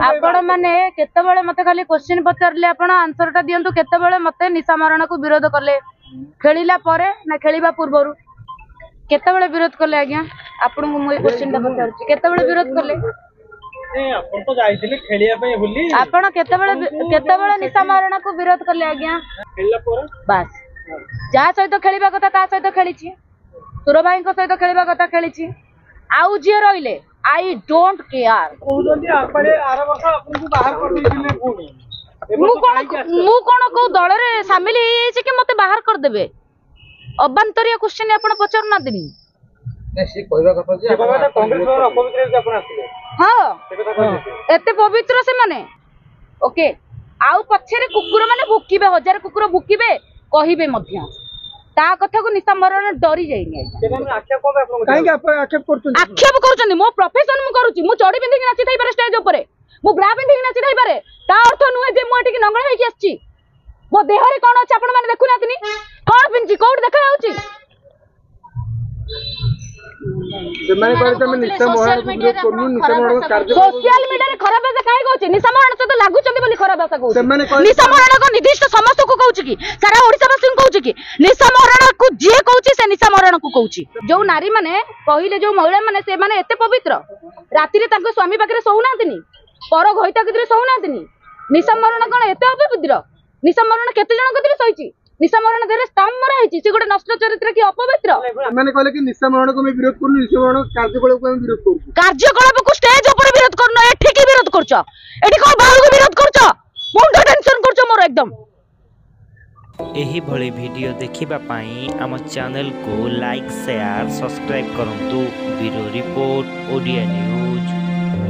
आपण माने केतेबेले मते खाली क्वेश्चन पचारले आपण आंसरटा दियंतु केतेबेले मते निशा मरण को विरोध करले खेलिला परे ना खेलिबा पूर्वरु केतेबेले विरोध करले आज्ञा आपण को मोय क्वेश्चनटा पचारछि केतेबेले विरोध करले आपण तो जाइथिले खेलिया पे होली आपण केतेबेले निशा मरण को विरोध करले आज्ञा खेलला परे बस जा सहित खेलिबा कथा ता सहित खेलिछि सुर भाई को सहित खेलिबा कथा खेलिछि आउ जे रहिले आई डोंट केयर कहउजंती आपले आर वर्ष आपन को बाहर कर दिले पुनी मु कोन को दल रे शामिल हे जे कि मते बाहर कर देबे अबांतरिया क्वेश्चन आपण पचार ना दिनी नेसी कहबा कथा जे कांग्रेस वाला अपवित्र जे आपण आसिले हां से कथा कहले एते पवित्र से माने ओके आउ पछरे कुकुर माने भुकिबे हजार कुकुर भुकिबे कहिबे मध्य ता कथा को निशा मरण डरी जाइनी सेना आक्षेप को आपण काहे आपण आक्षेप करूछन मो प्रोफेशन मु करूछि मु चोडी बिंदी के नाचि थाई पारे स्टेज ऊपर मु ब्रा बिंदी के नाचि थाई पारे ता अर्थ नुहे जे मु एठी नंगळ हे कि आछि मो देहरे कोन अछि आपण माने देखु नातिनी कोन पिंची कोड देखा आउछि जे माने कहले तमे निशा मरण को विरोध करनु निशा मरण कार्य सोशल मीडिया रे खराब भाषा काहे कहछि निशा मरण से तो लागु चंदी बोली खराब भाषा कहछि से माने कहले निशा मरण को निर्दिष्ट समस्त को कहछि कि सारा ओडिसा वासी को कहछि कि निशा मरण को जे कहछि से निशा मरण को कहछि जो नारी माने कहिले जो महिला माने से माने एते पवित्र राति रे ताको स्वामी पाखरे सोउनांतिनी पर घइता कितरे सोउनांतिनी निशा मरण कोन एते अपवित्र निशा मरण केते जण कतरे सहिछि निशा मरण देरे स्तंभ मरा हिछि से गोटे नष्ट चरित्र की अपवित्र माने कहले कि निशा मरण को मैं विरोध करू निशा मरण कार्यकलाप को मैं विरोध करू कार्यकलाप को स्टेज ऊपर विरोध करनो एठी की विरोध करछो एठी कोन बाहर को विरोध करछो मुंड टेंशन करछो मोर एकदम एही भली वीडियो देखिबा पाई आम चैनल को लाइक शेयर सब्सक्राइब करंतु ब्यूरो रिपोर्ट ओडिया न्यूज।